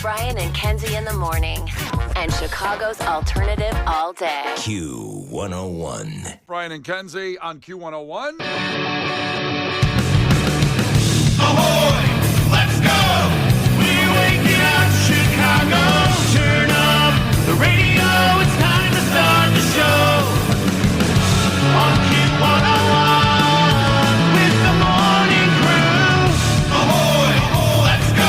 Brian and Kenzie in the morning. And Chicago's alternative all day. Q101. Brian and Kenzie on Q101. Ahoy! Let's go! We're waking up Chicago. Turn up the radio. It's time to start the show. On Q101 with the morning crew. Ahoy! Let's go!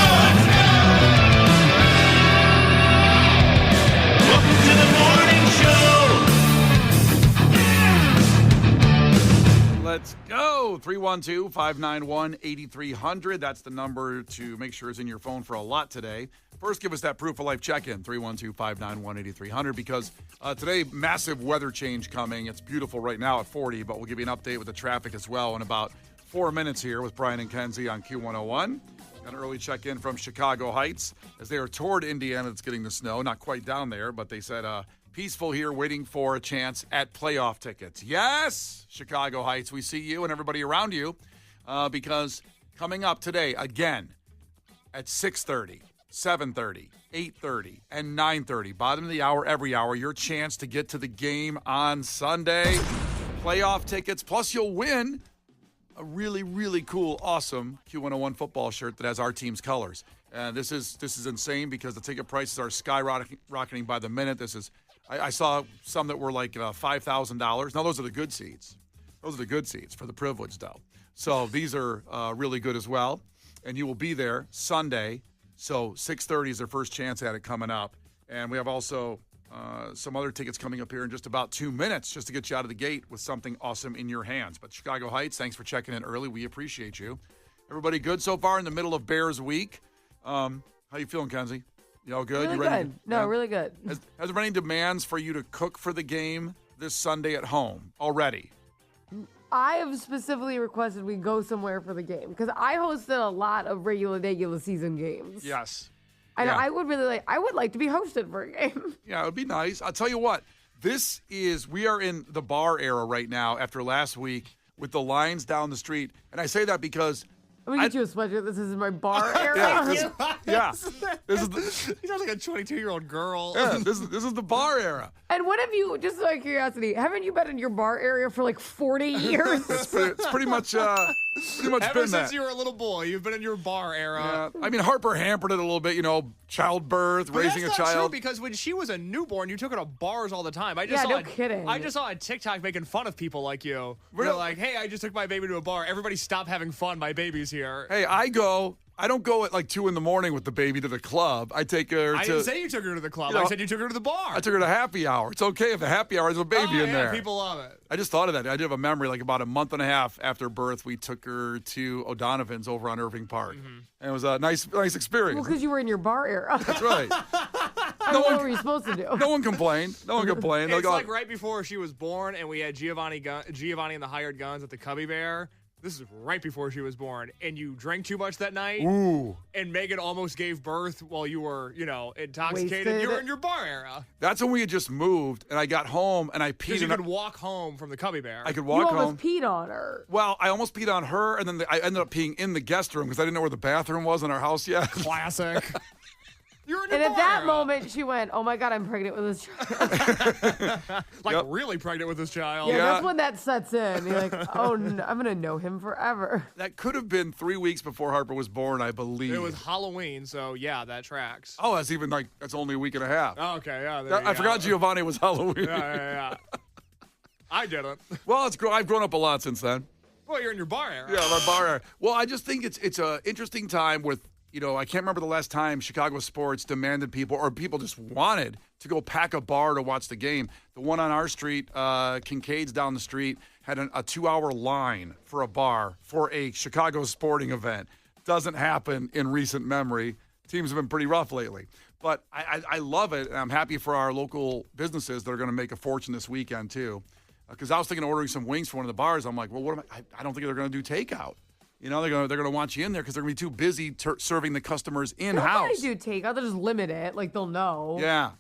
Welcome to the morning show. Let's go. 312-591-8300. That's the number to make sure it's in your phone for a lot today. First, give us that proof of life check-in, 312-591-8300, because today, massive weather change coming. It's beautiful right now at 40, but we'll give you an update with the traffic as well in about 4 minutes here with Brian and Kenzie on Q101. An early check-in from Chicago Heights as they are toward Indiana that's getting the snow. Not quite down there, but they said peaceful here, waiting for a chance at playoff tickets. Yes, Chicago Heights, we see you and everybody around you because coming up today, again, at 6:30, 7:30, 8:30, and 9:30, bottom of the hour, every hour, your chance to get to the game on Sunday. Playoff tickets, plus you'll win a really, really cool, awesome Q101 football shirt that has our team's colors. This is insane because the ticket prices are skyrocketing by the minute. I saw some that were like $5,000. Now, those are the good seats. Those are the good seats for the privileged, though. So these are really good as well. And you will be there Sunday. So 6:30 is their first chance at it coming up. And we have also some other tickets coming up here in just about 2 minutes just to get you out of the gate with something awesome in your hands. But Chicago Heights, thanks for checking in early. We appreciate you. Everybody good so far in the middle of Bears week? How you feeling, Kenzie? You all good? Really you ready? good. No, really good. Has there been any demands for you to cook for the game this Sunday at home already? I have specifically requested we go somewhere for the game because I hosted a lot of regular season games. Yes. And Yeah. I would like to be hosted for a game. Yeah, it would be nice. I'll tell you what, we are in the bar era right now after last week with the lines down the street. And I say that because Let me get you a sweatshirt. This is my bar area. This is He sounds like a 22-year-old girl. this is the bar era. And what have you, just out of curiosity, haven't you been in your bar area for like 40 years? It's pretty much Ever been since that. you were a little boy, you've been in your bar era. Yeah. I mean, Harper hampered it a little bit, childbirth, But raising a that's not child. true because when she was a newborn, you took her to bars all the time. I kidding. I just saw a TikTok making fun of people like you. Really? You're like, hey, I just took my baby to a bar. Everybody stop having fun. My baby's here. Hey, I don't go at like 2 a.m. with the baby to the club. I take her I to. didn't say you took her to the club. You know, I said you took her to the bar. I took her to happy hour. It's okay if the happy hour has a baby in there. People love it. I just thought of that. I did have a memory, like about a month and a half after birth, we took her to O'Donovan's over on Irving Park. Mm-hmm. And it was a nice experience. Well, because you were in your bar era. That's right. What were you supposed to do? No one complained. It's like right before she was born, and we had Giovanni and the Hired Guns at the Cubby Bear. This is right before she was born, and you drank too much that night. Ooh. And Megan almost gave birth while you were, intoxicated. Wasted. You were in your bar era. That's when we had just moved, and I got home, and I peed. Because you could walk home from the Cubby Bear. I could You walk home. almost peed on her. Well, I almost peed on her, and then I ended up peeing in the guest room because I didn't know where the bathroom was in our house yet. Classic. You're in your And at bar that era. moment, she went, "Oh my God, I'm pregnant with this child." Like really pregnant with this child. Yeah, Yeah. that's when that sets in. You're like, "Oh, no, I'm gonna know him forever." That could have been 3 weeks before Harper was born, I believe. It was Halloween, so yeah, that tracks. Oh, that's only a week and a half. Oh, okay, yeah. There you I go. forgot Giovanni was Halloween. Yeah. I didn't. Well, I've grown up a lot since then. Well, you're in your bar era. Yeah, my bar. Well, I just think it's an interesting time with, I can't remember the last time Chicago sports demanded people or people just wanted to go pack a bar to watch the game. The one on our street, Kincaid's down the street, had a 2-hour line for a bar for a Chicago sporting event. Doesn't happen in recent memory. Teams have been pretty rough lately. But I love it, and I'm happy for our local businesses that are going to make a fortune this weekend, too. Because I was thinking of ordering some wings for one of the bars. I'm like, well, what am I don't think they're going to do takeout. They're going to want you in there because they're going to be too busy serving the customers in-house. They do takeout. They'll just limit it. Like, they'll know. Yeah.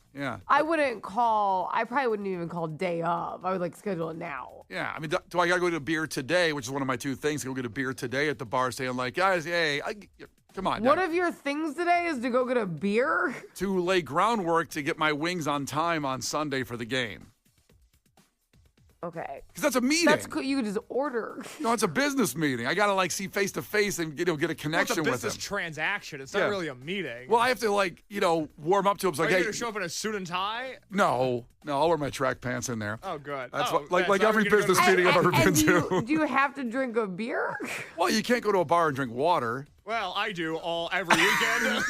I probably wouldn't even call day of. I would schedule it now. Yeah. I mean, do I got to go get a beer today, which is one of my two things, go get a beer today at the bar saying like, guys, hey, Come on. One now. of your things today is to go get a beer? To lay groundwork to get my wings on time on Sunday for the game. Okay. Because that's a meeting. That's cool. You could just order. No, it's a business meeting. I got to see face to face and get a Well, connection it's a with business him. transaction. It's Yeah. not really a meeting. Well, I have to warm up to him. It's Are like, you hey, going to show up in a suit and tie? no, I'll wear my track pants in there. Oh, good. That's oh, what, like that's every how you're gonna business go to- meeting I've ever been And to. do you have to drink a beer? Well, you can't go to a bar and drink water. Well, I do every weekend.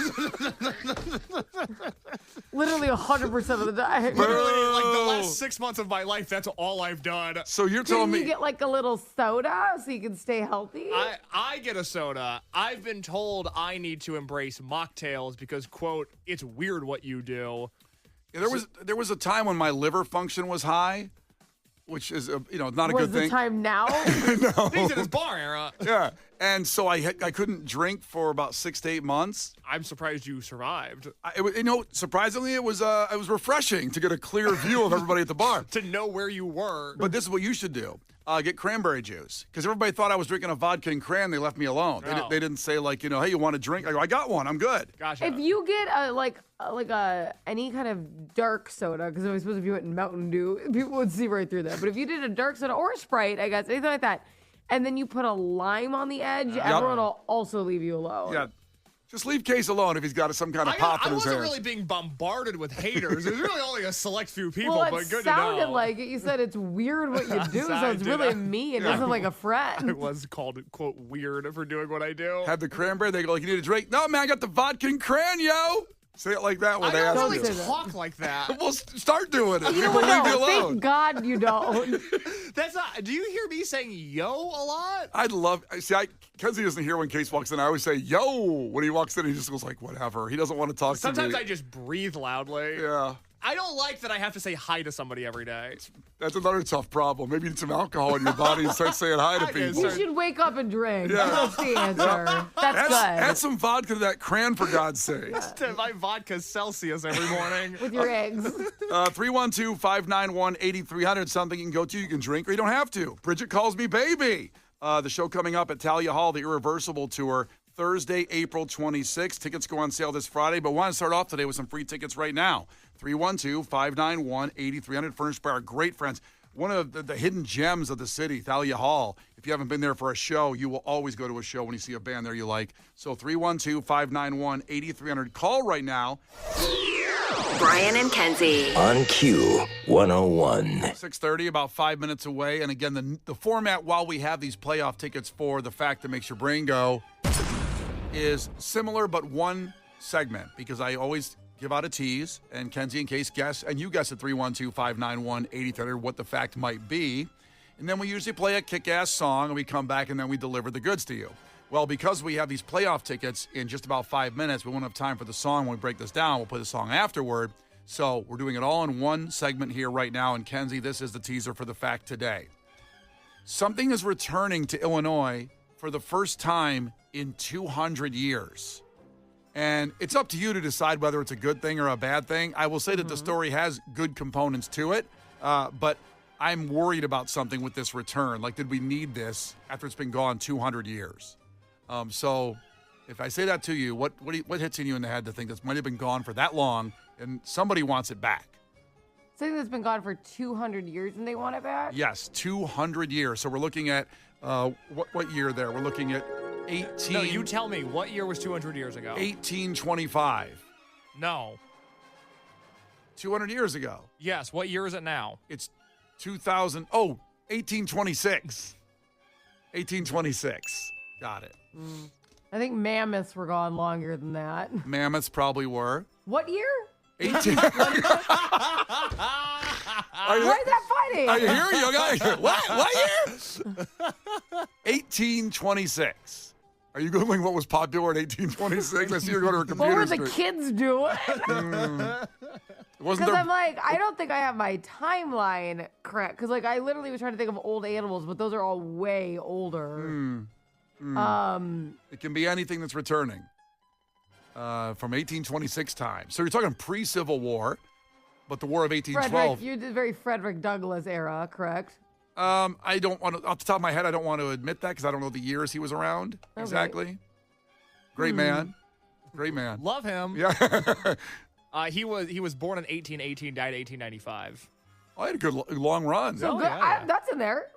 Literally 100% of the time. Literally, like the last 6 months of my life, that's all I've done. So you're telling Couldn't me you get like a little soda so you can stay healthy? I get a soda. I've been told I need to embrace mocktails because, quote, it's weird what you do. there was a time when my liver function was high, which is not a Was good the thing. time now? Things in his bar era. Yeah, and so I couldn't drink for about 6 to 8 months. I'm surprised you survived. Surprisingly, it was refreshing to get a clear view of everybody at the bar. To know where you were. But this is what you should do. Get cranberry juice. Because everybody thought I was drinking a vodka and cran. They left me alone. Oh. They didn't say, hey, you want a drink? I go, I got one. I'm good. Gotcha. If you get any kind of dark soda, because I suppose if you went in Mountain Dew, people would see right through that. But if you did a dark soda or a Sprite, I guess, anything like that, and then you put a lime on the edge, everyone will also leave you alone. Yeah. Just leave Case alone if he's got some kind of pop in I his wasn't hair. really being bombarded with haters. There's really only a select few people, Well, but it good sounded to know. like it. You said it's weird what you do, so I it's did. really mean. It doesn't like a I friend. was called, quote, weird for doing what I do. Have the cranberry. They go, you need a drink? No, man, I got the vodka and cran, yo. Say it like that when I they don't ask really you. say that. talk like that. Well, start doing it. You know People what? leave you No, alone. thank God you don't. That's not. Do you hear me saying yo a lot? I'd love. See, Kenzie doesn't hear when Case walks in. I always say yo when he walks in. He just goes like, whatever. He doesn't want to talk Sometimes to me. I just breathe loudly. Yeah, I don't like that I have to say hi to somebody every day. that's another tough problem. Maybe you need some alcohol in your body and start saying hi to I people. guess You so. should wake up and drink. Yeah. That's the answer. That's good. Add some vodka to that cran, for God's sake. My vodka's Celsius every morning. With your eggs. 312-591-8300. Something you can go to, you can drink, or you don't have to. Bridget calls me baby. The show coming up at Talia Hall, the Irreversible Tour, Thursday, April 26th. Tickets go on sale this Friday, but we want to start off today with some free tickets right now. 312-591-8300, furnished by our great friends. One of the hidden gems of the city, Thalia Hall. If you haven't been there for a show, you will always go to a show when you see a band there you like. So 312-591-8300. Call right now. Brian and Kenzie. On Q 101. 6:30, about 5 minutes away. And again, the format while we have these playoff tickets for The Fact That Makes Your Brain Go is similar, but one segment, because I always give out a tease, and Kenzie and Case guess, and you guess at 312-591-8300 what the fact might be. And then we usually play a kick-ass song, and we come back, and then we deliver the goods to you. Well, because we have these playoff tickets in just about 5 minutes, we won't have time for the song. When we break this down, we'll play the song afterward. So we're doing it all in one segment here right now. And Kenzie, this is the teaser for the fact today. Something is returning to Illinois for the first time in 200 years. And it's up to you to decide whether it's a good thing or a bad thing. I will say that the story has good components to it, but I'm worried about something with this return. Like, did we need this after it's been gone 200 years? So if I say that to you, what hits in you in the head to think this might have been gone for that long and somebody wants it back? Something that's been gone for 200 years and they want it back? Yes, 200 years. So we're looking at, what year there? We're looking at 18... No, you tell me. What year was 200 years ago? 1825. No. 200 years ago. Yes. What year is it now? It's 2000... Oh, 1826. 1826. Got it. I think mammoths were gone longer than that. Mammoths probably were. What year? 18... Why is that funny? I hear you. Okay. What year? 1826. Are you Googling what was popular in 1826? I see you're going to a computer What were the screen. kids doing? Wasn't Because there... I'm like, I don't think I have my timeline correct. Because like, I literally was trying to think of old animals, but those are all way older. It can be anything that's returning from 1826 time. So you're talking pre-Civil War, but the War of 1812. You did very Frederick Douglass era, correct? I don't want to, off the top of my head, I don't want to admit that because I don't know the years he was around exactly. Great man. Great man. Love him. Yeah. He was born in 1818, died in 1895. I had a good long run. So good. yeah. That's in there.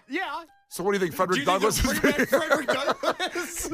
Yeah. So what do you think, Frederick Do you think Douglass they'll is bring back Frederick Douglass?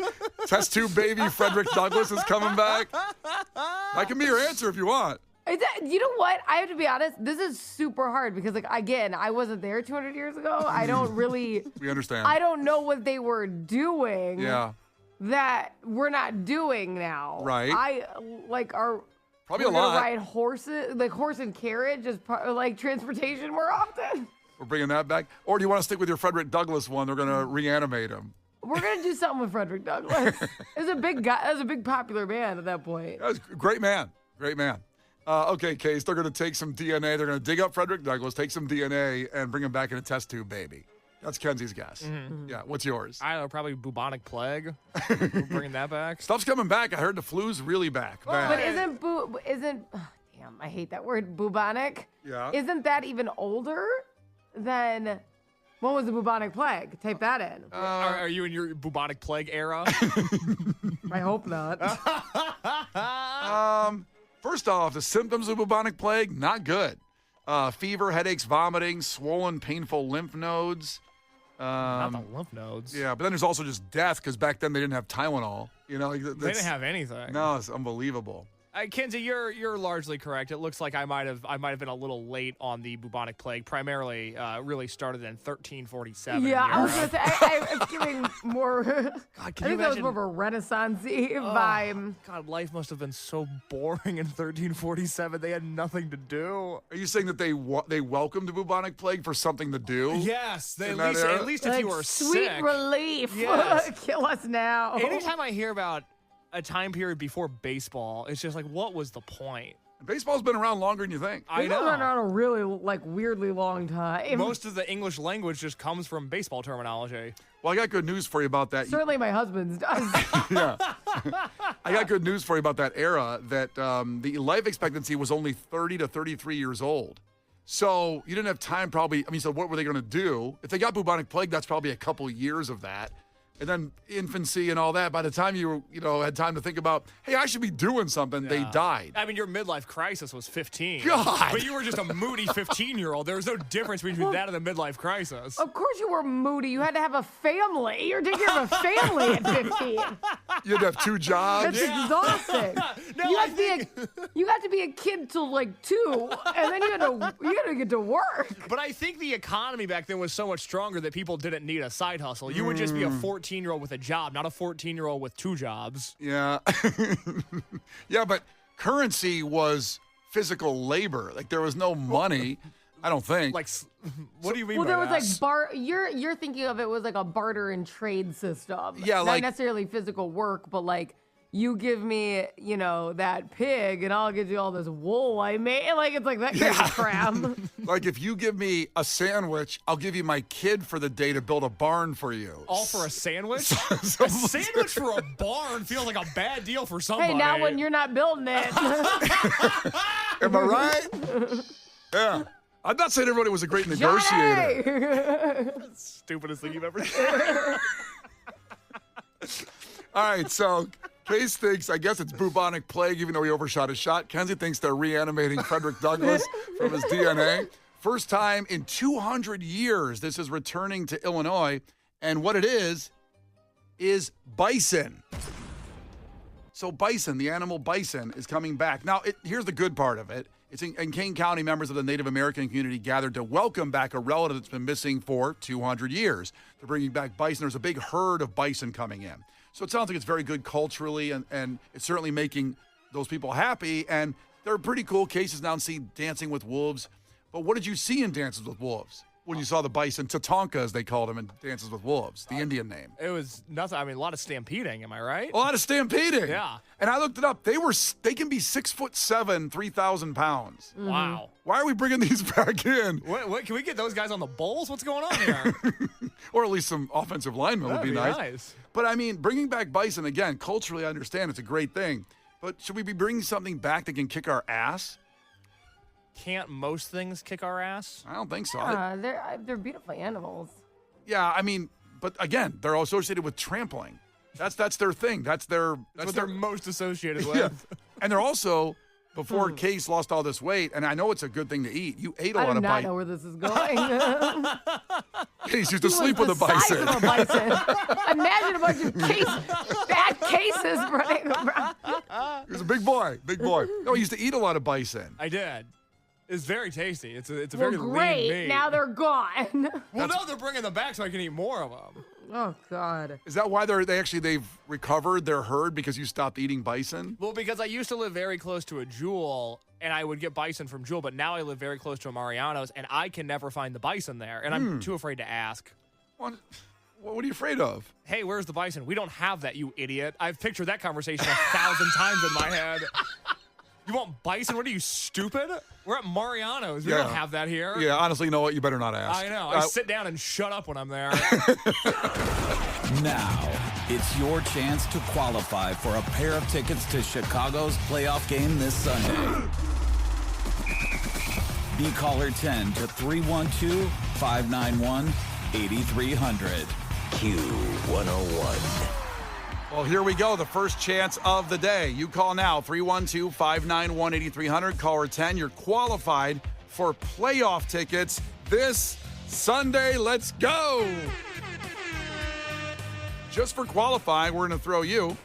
Test tube baby Frederick Douglass is coming back? That can be your answer if you want. You know what? I have to be honest. This is super hard because, like, again, I wasn't there 200 years ago. I don't really. We understand. I don't know what they were doing. Yeah. That we're not doing now. Right. Are Probably we're a gonna lot. ride horses, like horse and carriage, as like transportation more often. We're bringing that back. Or do you want to stick with your Frederick Douglass one? They're going to reanimate him. We're gonna do something with Frederick Douglass. It was a big guy. That was a big popular man at that point. That was a great man. Great man. Okay, Case, they're going to take some DNA. They're going to dig up Frederick Douglass, take some DNA, and bring him back in a test tube baby. That's Kenzie's guess. Yeah, what's yours? I don't know, probably bubonic plague. Bringing that back. Stuff's coming back. I heard the flu's really back. Bad. But damn, I hate that word, bubonic. Yeah. Isn't that even older than when was the bubonic plague? Type that in. Are you in your bubonic plague era? I hope not. First off, the symptoms of bubonic plague, not good. Fever, headaches, vomiting, swollen, painful lymph nodes. Not the lymph nodes. Yeah, but then there's also just death because back then they didn't have Tylenol. You know, They didn't have anything. No, it's unbelievable. Kenzie, you're largely correct. It looks like I might have been a little late on the bubonic plague. Primarily, really started in 1347. Yeah, in I was Europe. gonna say I was giving more. I can you think that was imagine- more of a Renaissance-y vibe. God, life must have been so boring in 1347. They had nothing to do. Are you saying that they welcomed bubonic plague for something to do? Yes, In that era? at least if Like, you were sweet sick. relief. Yes. Kill us now. Anytime I hear about a time period before baseball, it's just like, what was the point? Baseball's been around longer than you think. I It's been around know. a really weirdly long time. Most of the English language just comes from baseball terminology. Well, I got good news for you about that. Certainly, my husband's does. Yeah. I got good news for you about that era, that the life expectancy was only 30 to 33 years old. So you didn't have time probably. I mean, so what were they going to do? If they got bubonic plague, that's probably a couple years of that. And then infancy and all that. By the time you had time to think about, hey, I should be doing something, they died. I mean, your midlife crisis was 15. God. But you were just a moody 15-year-old. There was no difference between that and the midlife crisis. Of course, you were moody. You had to have a family. You're taking care of a family at 15. You had to have two jobs. That's exhausting. No, you I got to be a kid till like 2, and then you got to get to work. But I think the economy back then was so much stronger that people didn't need a side hustle. You would just be a 14-year-old with a job, not a 14-year-old with 2 jobs. Yeah. Yeah, but currency was physical labor. Like there was no money, I don't think. Like, what do you mean Well, by there was that? like you're thinking of it was like a barter and trade system. Yeah, not like- necessarily physical work, but like you give me, that pig, and I'll give you all this wool I made. Like it's like that kind of crap. Like if you give me a sandwich, I'll give you my kid for the day to build a barn for you. All for a sandwich? A sandwich for a barn feels like a bad deal for somebody. Hey, not when you're not building it. Am I right? Yeah. I'm not saying everybody was a great negotiator. Johnny! Stupidest thing you've ever said. All right, so Case thinks, I guess it's bubonic plague, even though he overshot his shot. Kenzie thinks they're reanimating Frederick Douglass from his DNA. First time in 200 years, this is returning to Illinois. And what it is bison. So bison, the animal bison, is coming back. Now, here's the good part of it. It's in Kane County, members of the Native American community gathered to welcome back a relative that's been missing for 200 years. They're bringing back bison. There's a big herd of bison coming in. So it sounds like it's very good culturally, and it's certainly making those people happy. And there are pretty cool cases now in see Dancing with Wolves. But what did you see in Dances with Wolves when you saw the bison? Tatonka, as they called him in Dances with Wolves, the Indian name. It was nothing. I mean, a lot of stampeding. Am I right? A lot of stampeding. Yeah. And I looked it up. They can be 6'7", 3,000 pounds. Wow. Why are we bringing these back in? What can we get those guys on the Bulls? What's going on here? Or at least some offensive linemen would be That'd nice. But I mean, bringing back bison, again, culturally, I understand it's a great thing. But should we be bringing something back that can kick our ass? Can't most things kick our ass? I don't think so. They're beautiful animals. Yeah, I mean, but again, they're all associated with trampling. That's their thing. That's what they're most associated with. Yeah. And they're also, before Case lost all this weight, and I know it's a good thing to eat, you ate a lot of I do not bison. know where this is going. Case used to sleep with a bison. Size of a bison. Imagine a bunch of fat cases running around. He was a big boy. No, he used to eat a lot of bison. I did. It's very tasty. It's a Well, very great. lean meat. Now they're gone. Well, no, they're bringing them back so I can eat more of them. Oh God. Is that why they've recovered their herd because you stopped eating bison? Well, because I used to live very close to a Jewel, and I would get bison from Jewel, but now I live very close to a Mariano's, and I can never find the bison there, and I'm too afraid to ask. What are you afraid of? Hey, where's the bison? We don't have that, you idiot. I've pictured that conversation 1,000 times in my head. You want bison? What are you, stupid? We're at Mariano's. We don't have that here. Yeah, honestly, you know what? You better not ask. I know. I sit down and shut up when I'm there. Now, it's your chance to qualify for a pair of tickets to Chicago's playoff game this Sunday. Be caller 10 to 312-591-8300. Q101. Well, here we go. The first chance of the day. You call now, 312-591-8300. Caller 10. You're qualified for playoff tickets this Sunday. Let's go. Just for qualifying, we're going to throw you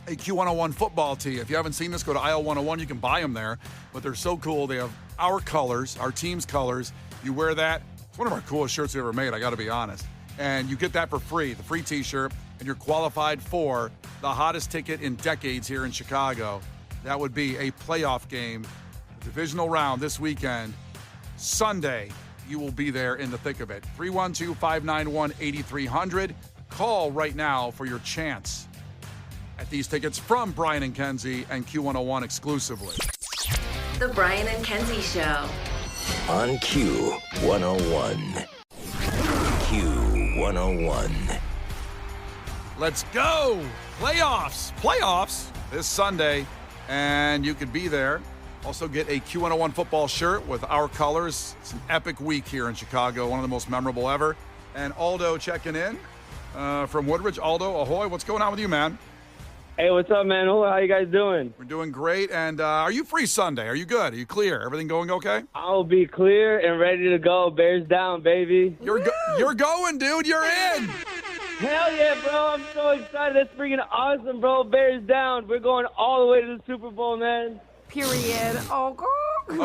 a Q101 football tee. If you haven't seen this, go to aisle 101. You can buy them there. But they're so cool. They have our colors, our team's colors. You wear that. It's one of our coolest shirts we ever made, I got to be honest. And you get that for free, the free T-shirt, and you're qualified for the hottest ticket in decades here in Chicago. That would be a playoff game, a divisional round this weekend. Sunday, you will be there in the thick of it. 312-591-8300. Call right now for your chance at these tickets from Brian and Kenzie and Q101 exclusively. The Brian and Kenzie Show. On Q101. Q101. Let's go! Playoffs this Sunday, and you could be there. Also get a Q101 football shirt with our colors. It's an epic week here in Chicago, one of the most memorable ever. And Aldo checking in from Woodridge. Aldo, ahoy, what's going on with you, man? Hey, what's up, man? How you guys doing? We're doing great, and are you free Sunday? Are you good? Are you clear? Everything going okay? I'll be clear and ready to go. Bears down, baby. You're going, dude. You're in. Hell yeah, bro. I'm so excited. That's freaking awesome, bro. Bears down. We're going all the way to the Super Bowl, man. Period. Oh, God.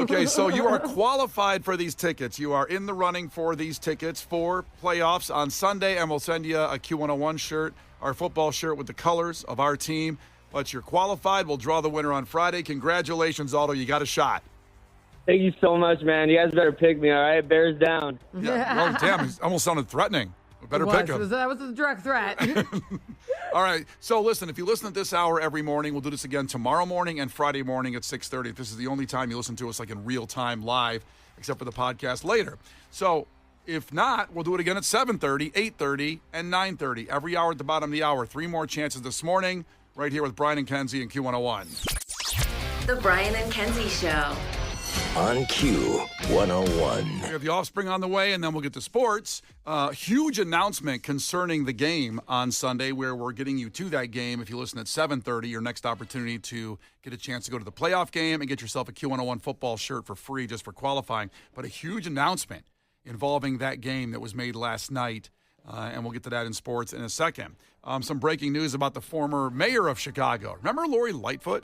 Okay, so you are qualified for these tickets. You are in the running for these tickets for playoffs on Sunday, and we'll send you a Q101 shirt, our football shirt with the colors of our team. But you're qualified. We'll draw the winner on Friday. Congratulations, Aldo. You got a shot. Thank you so much, man. You guys better pick me, all right? Bears down. Yeah. Oh, damn. It almost sounded threatening. We better pick him. That was a direct threat. All right. So listen, if you listen at this hour every morning, we'll do this again tomorrow morning and Friday morning at 6:30. This is the only time you listen to us like in real time live, except for the podcast later. So if not, we'll do it again at 7:30, 8:30, and 9:30. Every hour at the bottom of the hour. 3 more chances this morning right here with Brian and Kenzie and Q101. The Brian and Kenzie Show. On Q101. We have the Offspring on the way, and then we'll get to sports. Huge announcement concerning the game on Sunday, where we're getting you to that game. If you listen at 7:30, your next opportunity to get a chance to go to the playoff game and get yourself a Q101 football shirt for free just for qualifying. But a huge announcement involving that game that was made last night, and we'll get to that in sports in a second. Some breaking news about the former mayor of Chicago. Remember Lori Lightfoot?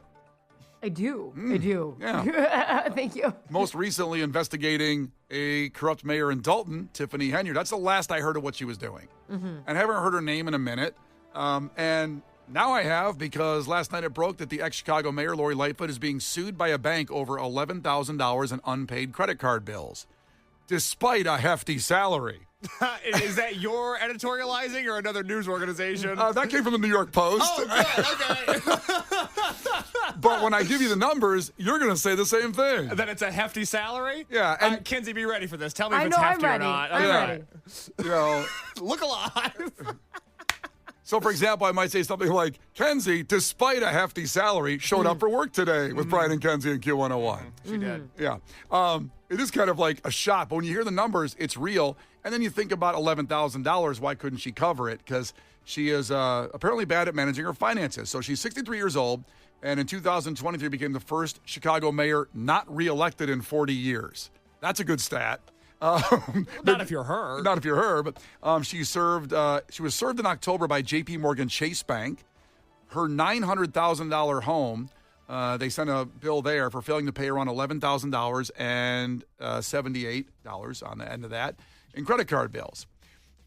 I do. I do. Yeah. Thank you. Most recently investigating a corrupt mayor in Dalton, Tiffany Henyard. That's the last I heard of what she was doing. And I haven't heard her name in a minute. And now I have, because last night it broke that the ex-Chicago mayor, Lori Lightfoot, is being sued by a bank over $11,000 in unpaid credit card bills, despite a hefty salary. Is that your editorializing or another news organization? That came from the New York Post. Oh, good. Okay. But when I give you the numbers, you're going to say the same thing. Then it's a hefty salary? Yeah. And Kenzie, be ready for this. Tell me if I it's know, I'm hefty ready. or not. I'm Okay. ready. you know, Look alive. so, for example, I might say something like, Kenzie, despite a hefty salary, showed up for work today with Brian and Kenzie and Q101. She did. Yeah. It is kind of like a shot, but when you hear the numbers, it's real. And then you think about $11,000. Why couldn't she cover it? Because She is apparently bad at managing her finances. So she's 63 years old, and in 2023 became the first Chicago mayor not reelected in 40 years. That's a good stat. Not if you're her. Not if you're her, but she was served in October by J.P. Morgan Chase Bank. Her $900,000 home, they sent a bill there for failing to pay around $11,000 and $78 on the end of that in credit card bills.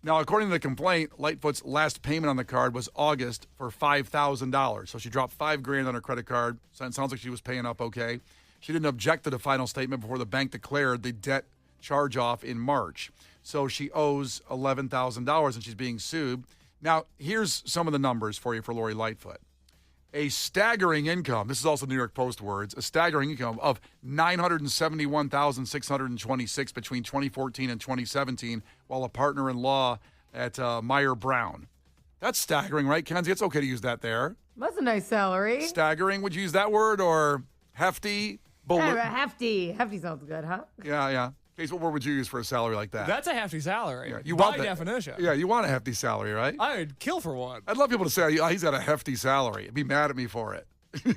Now, according to the complaint, Lightfoot's last payment on the card was August for $5,000. So she dropped $5,000 on her credit card. So it sounds like she was paying up okay. She didn't object to the final statement before the bank declared the debt charge off in March. So she owes $11,000 and she's being sued. Now, here's some of the numbers for you for Lori Lightfoot. A staggering income, this is also New York Post words, a staggering income of $971,626 between 2014 and 2017 while a partner-in-law at Meyer Brown. That's staggering, right, Kenzie? It's okay to use that there. That's a nice salary. Staggering, would you use that word? Or hefty? Hefty. Hefty sounds good, huh? Yeah. Case, what word would you use for a salary like that? That's a hefty salary. Yeah, by definition. Yeah, you want a hefty salary, right? I'd kill for one. I'd love people to say, he's got a hefty salary. Be mad at me for it.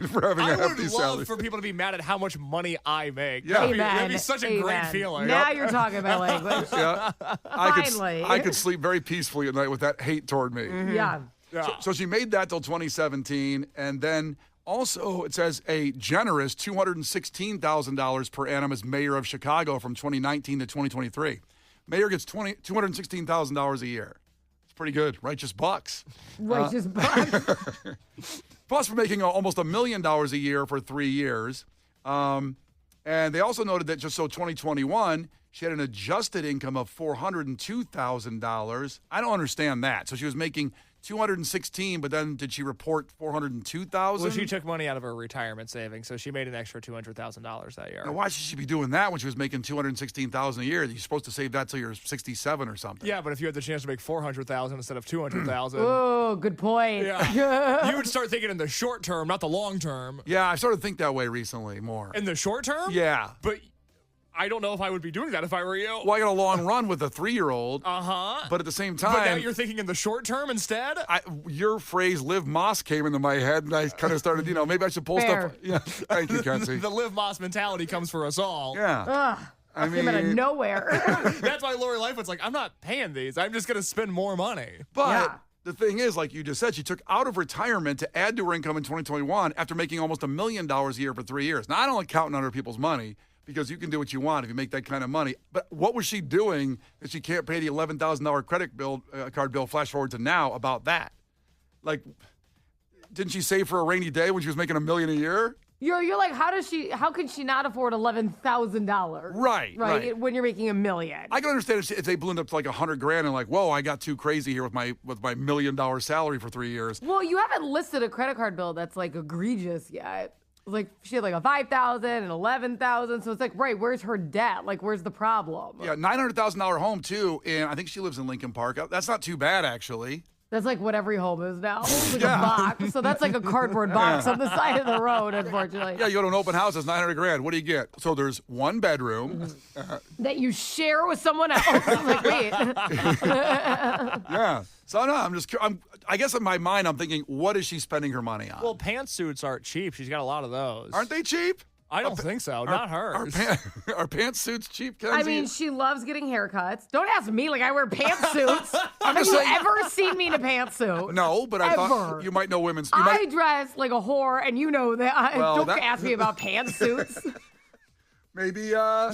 For having a hefty salary. I would love for people to be mad at how much money I make. Yeah. That'd be such a great feeling. Now you're talking about language. Yeah. Finally. I could sleep very peacefully at night with that hate toward me. Mm-hmm. Yeah. So she made that till 2017, and then also it says a generous $216,000 per annum as mayor of Chicago from 2019 to 2023. Mayor gets $216,000 a year. It's pretty good. Righteous bucks. Righteous bucks. Plus, for making almost $1 million a year for 3 years. And they also noted that just so 2021, she had an adjusted income of $402,000. I don't understand that. So she was making $216,000, but then did she report $402,000? Well, she took money out of her retirement savings, so she made an extra $200,000 that year. Now, why should she be doing that when she was making $216,000 a year? You're supposed to save that till you're 67 or something. Yeah, but if you had the chance to make $400,000 instead of $200,000, oh, good point. Yeah, you would start thinking in the short term, not the long term. Yeah, I started to think that way recently more. In the short term? Yeah, but I don't know if I would be doing that if I were you. Well, I got a long run with a 3-year-old. Uh-huh. But at the same time... But now you're thinking in the short term instead? Your phrase, Liv Moss, came into my head, and I kind of started, maybe I should pull stuff... Yeah, thank you, Kenzie. The Liv Moss mentality comes for us all. Yeah. Ugh. I mean, came out of nowhere. That's why Lori Lightfoot's like, I'm not paying these. I'm just going to spend more money. But the thing is, like you just said, she took out of retirement to add to her income in 2021 after making almost $1 million a year for 3 years. Now, I don't like counting on other people's money, because you can do what you want if you make that kind of money. But what was she doing that she can't pay the $11,000 credit card bill flash forward to now about that? Like, didn't she save for a rainy day when she was making $1 million a year? You're like, how can she not afford $11,000? Right. When you're making $1 million. I can understand if they ballooned up to like $100,000 and like, whoa, I got too crazy here with my $1 million salary for 3 years. Well, you haven't listed a credit card bill that's like egregious yet. Like she had like a $5,000 and $11,000, so it's like, right, where's her debt? Like, where's the problem? Yeah, $900,000 home too, and I think she lives in Lincoln Park. That's not too bad actually. That's like what every home is now. It's like a box. So that's like a cardboard box on the side of the road, unfortunately. Yeah, you go to an open house, it's $900,000. What do you get? So there's one bedroom that you share with someone else. I'm like, wait. Yeah. So no, I guess in my mind I'm thinking, what is she spending her money on? Well, pantsuits aren't cheap. She's got a lot of those. Aren't they cheap? I don't think so. Not hers. Are pantsuits cheap, Kenzie? I mean, she loves getting haircuts. Don't ask me like I wear pantsuits. Have you ever seen me in a pantsuit? No, but I thought you might know women's. I dress like a whore, and you know that. Don't ask me about pantsuits. Maybe. How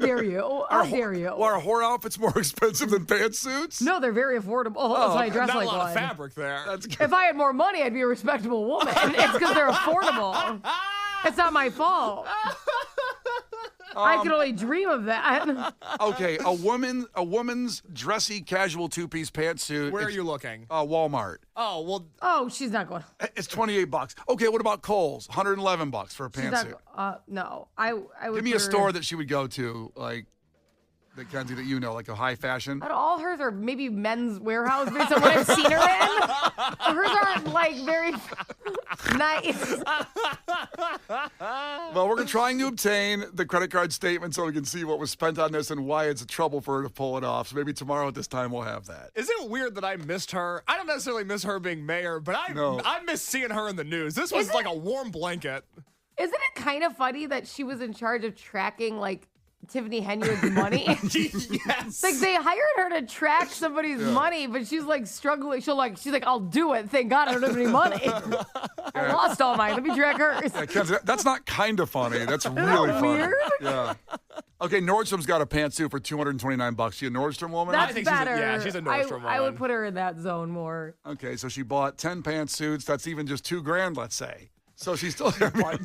dare you? How dare you? Well, are whore outfits more expensive than pantsuits? No, they're very affordable. That's why I dress not like a lot one. of fabric there. That's good. If I had more money, I'd be a respectable woman. It's because they're affordable. It's not my fault. I could only dream of that. Okay, a woman's dressy casual two-piece pantsuit. Where are you looking? Walmart. Oh, well. Oh, she's not going. It's $28. Okay, what about Kohl's? $111 for a pantsuit. No, I would. Give me a store that she would go to, like that Kenzie, that you know, like a high fashion. All hers are maybe Men's Warehouse based on what I've seen her in. Hers aren't like very nice. Well, we're trying to obtain the credit card statement so we can see what was spent on this and why it's a trouble for her to pull it off. So maybe tomorrow at this time we'll have that. Is it weird that I missed her? I don't necessarily miss her being mayor, but I miss seeing her in the news. This was like a warm blanket. Isn't it kind of funny that she was in charge of tracking, like, Tiffany Henwood's money? Yes. Like, they hired her to track somebody's money, but she's, like, struggling. She's like, I'll do it. Thank God I don't have any money. I lost all mine. Let me track hers. Yeah, Kenzie, that's not kind of funny. That's really funny. Weird? Yeah. Okay, Nordstrom's got a pantsuit for $229. She a Nordstrom woman? That's think better. she's a Nordstrom I would woman. put her in that zone more. Okay, so she bought 10 pantsuits. That's even just $2,000, let's say. So she's still I'll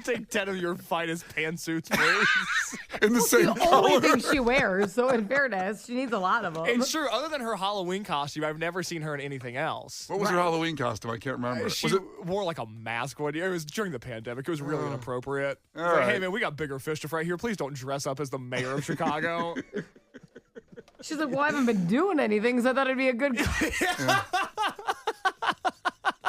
take 10 of your finest pantsuits, please. in the same The only color. thing she wears, so in fairness, she needs a lot of them. And sure, other than her Halloween costume, I've never seen her in anything else. What was her Halloween costume? I can't remember. She Was it? wore like a mask one year. It was during the pandemic. It was really inappropriate. It's all like, hey, right. man, we got bigger fish to fry here. Please don't dress up as the mayor of Chicago. She's like, well, I haven't been doing anything, so I thought it'd be a good.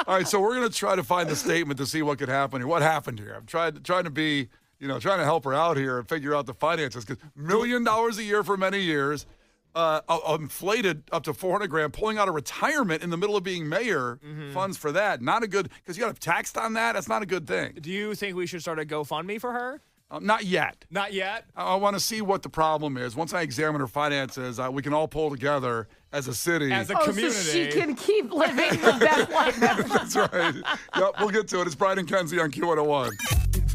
All right, so we're going to try to find the statement to see what could happen here. What happened here? I'm trying to be, trying to help her out here and figure out the finances. Because $1 million a year for many years, inflated up to $400,000, pulling out of retirement in the middle of being mayor, funds for that. Not a good, because you got to have taxed on that. That's not a good thing. Do you think we should start a GoFundMe for her? Not yet. Not yet. I want to see what the problem is. Once I examine her finances, we can all pull together as a city. As a Oh, community. so she can keep living the best life ever. That's right. Yep, we'll get to it. It's Brian and Kenzie on Q101.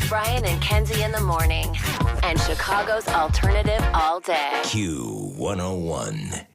Brian and Kenzie in the morning. And Chicago's alternative all day. Q101.